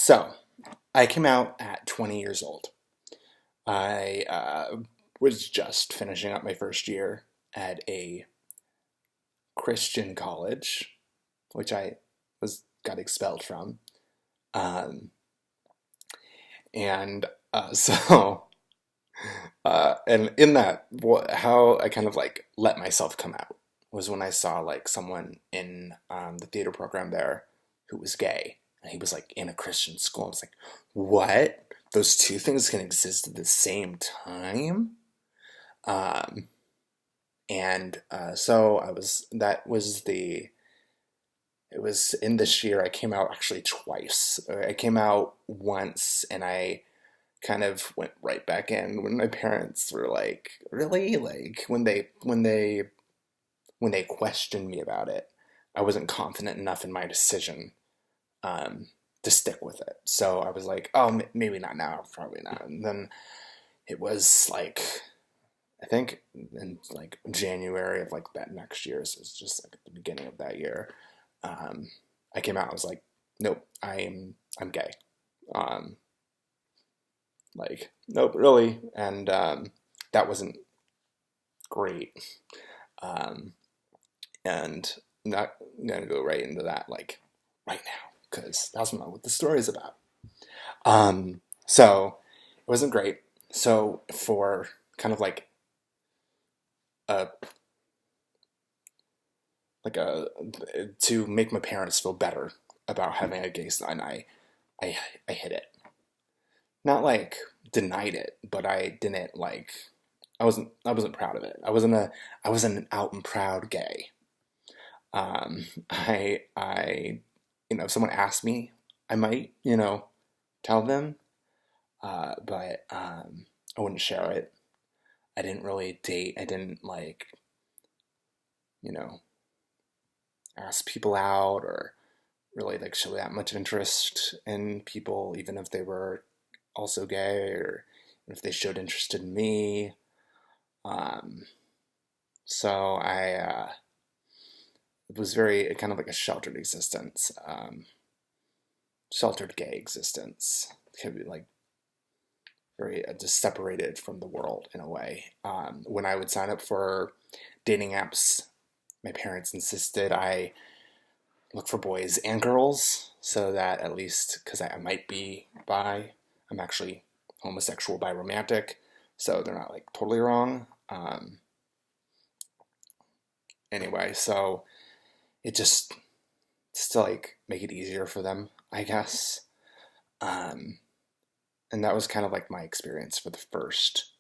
So, I came out at 20 years old. I was just finishing up my first year at a Christian college, which I was got expelled from. Um, and so, and in that, how I kind of like let myself come out was when I saw like someone in the theater program there who was gay, and he was like in a Christian school. I was like, what? Those two things can exist at the same time? Um, and so I was. That was the. It was in this year. I came out actually twice. I came out once, and I kind of went right back in when my parents were like, "Really?" Like when they questioned me about it, I wasn't confident enough in my decision um, to stick with it. So I was like, "Oh, maybe not now, probably not." And then it was like I think in like January of like that next year, so it's just like at the beginning of that year, um, I came out. I was like, "Nope, I'm gay." Um, like, nope, really, and that wasn't great. Um, and I'm not gonna go right into that like right now because that's not what the story is about. So it wasn't great. So for kind of a like a to make my parents feel better about having a gay son, I I hid it. Not like denied it, but I didn't like. I wasn't proud of it. I wasn't an out and proud gay. I if someone asked me, I might tell them, but I wouldn't share it. I didn't really date. I didn't like you know ask people out or really like show that much interest in people, even if they were also gay or if they showed interest in me. Um, so I it was very kind of like a sheltered existence, sheltered gay existence. It could be like very just separated from the world in a way. When I would sign up for dating apps, my parents insisted I look for boys and girls so that at least because I might be bi, I'm actually homosexual bi romantic, so they're not like totally wrong. Anyway, so it just to like make it easier for them, I guess. Um, and that was kind of like my experience for the first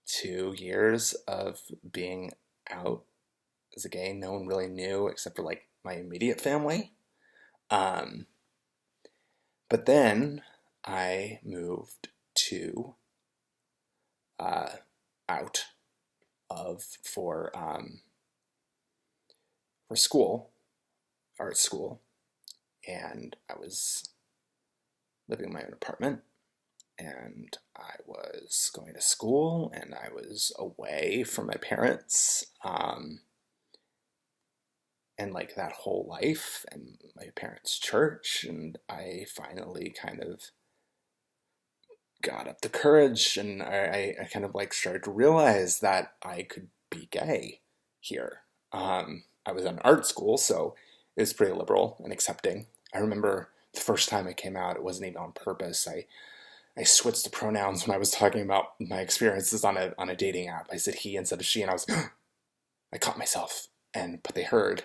2 years of being out as a gay. No one really knew except for like my immediate family. Um, but then I moved to uh, out of for school, art school, and I was living in my own apartment, and I was going to school, and I was away from my parents, and like that whole life, and my parents' church, and I finally kind of got up the courage, and I kind of like started to realize that I could be gay here. I was in art school, so it was pretty liberal and accepting. I remember the first time I came out, it wasn't even on purpose. I switched the pronouns when I was talking about my experiences on a dating app. I said he instead of she, and I was I caught myself, and but they heard,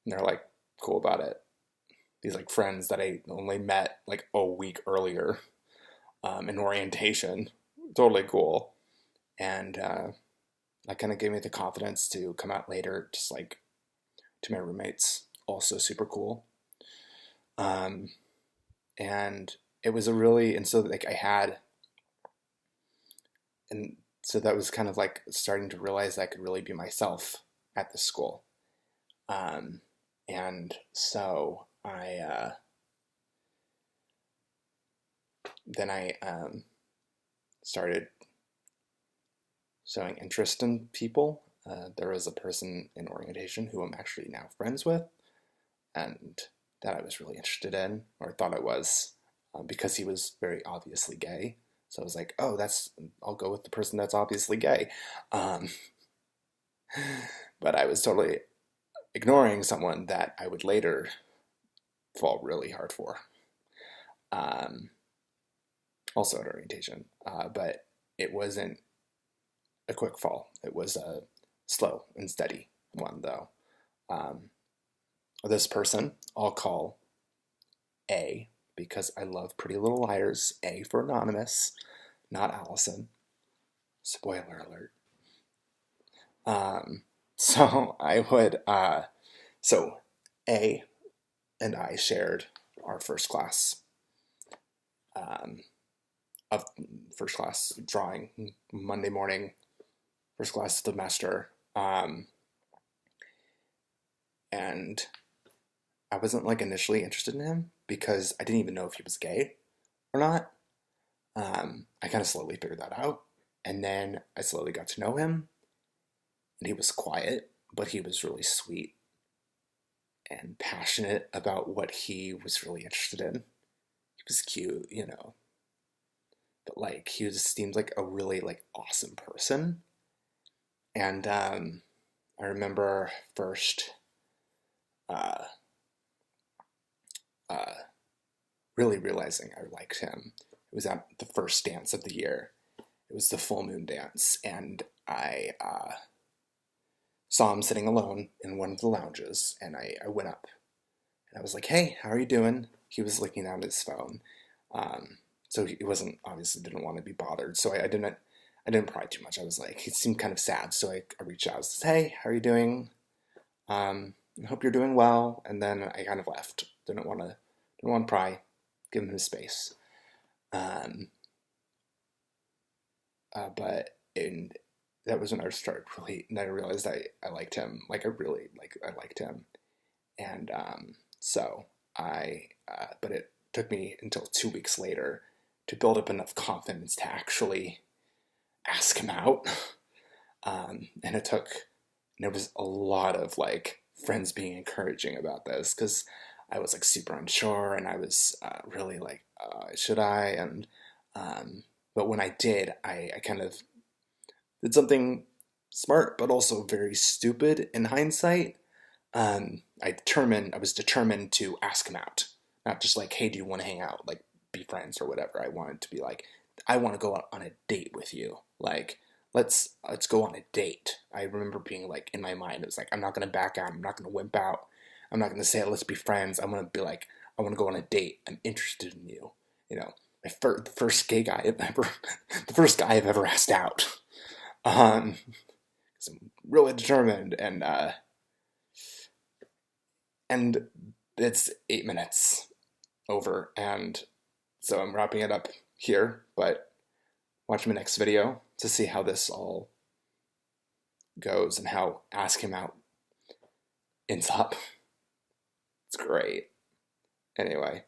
and they're like cool about it. These like friends that I only met like a week earlier in orientation, totally cool, and that kind of gave me the confidence to come out later, just like to my roommates, also super cool. Um, and it was a really and so like I had and so that was kind of like starting to realize I could really be myself at the school. Um, and so I then I started showing interest in people. There was a person in orientation who I'm actually now friends with, and that I was really interested in, or thought I was, because he was very obviously gay. So I was like, oh, I'll go with the person that's obviously gay. Um, but I was totally ignoring someone that I would later fall really hard for. Um, Also at orientation, but it wasn't a quick fall. It was a slow and steady one, though. Um, this person I'll call A because I love Pretty Little Liars. A for anonymous, not Allison. Spoiler alert. Um, so I would, so A and I shared our first class, um, of first class drawing Monday morning, first class semester. And I wasn't like initially interested in him because I didn't even know if he was gay or not. I kind of slowly figured that out. And then I slowly got to know him. And he was quiet, but he was really sweet and passionate about what he was really interested in. He was cute, you know. But like he just seemed like a really like awesome person. And I remember first uh, uh, really realizing I liked him. It was at the first dance of the year. It was the full moon dance, and I saw him sitting alone in one of the lounges, and I went up and I was like, "Hey, how are you doing?" He was looking down at his phone, so he wasn't obviously didn't want to be bothered. So I didn't pry too much. I was like, he seemed kind of sad, so I reached out and said, "Hey, how are you doing? I hope you're doing well." And then I kind of left. Didn't want to pry. Give him his space. Um, but in that was when I started really, and I realized I liked him. Like I liked him, and so but it took me until 2 weeks later to build up enough confidence to actually ask him out. And there was a lot of like friends being encouraging about this because I was like super unsure, and I was really like, should I? And but when I did, I kind of did something smart, but also very stupid in hindsight. I was determined to ask him out, not just like, hey, do you want to hang out, like be friends or whatever. I wanted to be like, I want to go out on a date with you, like let's go on a date. I remember being like in my mind, it was like, I'm not gonna back out, I'm not gonna wimp out, I'm not gonna say let's be friends. I'm gonna be like, I want to go on a date. I'm interested in you. You know, the first gay guy I've ever, the first guy I've ever asked out. Um, 'Cause I'm really determined, and it's 8 minutes over, and so I'm wrapping it up here. But watch my next video to see how this all goes and how Ask Him Out ends up. It's great. Anyway,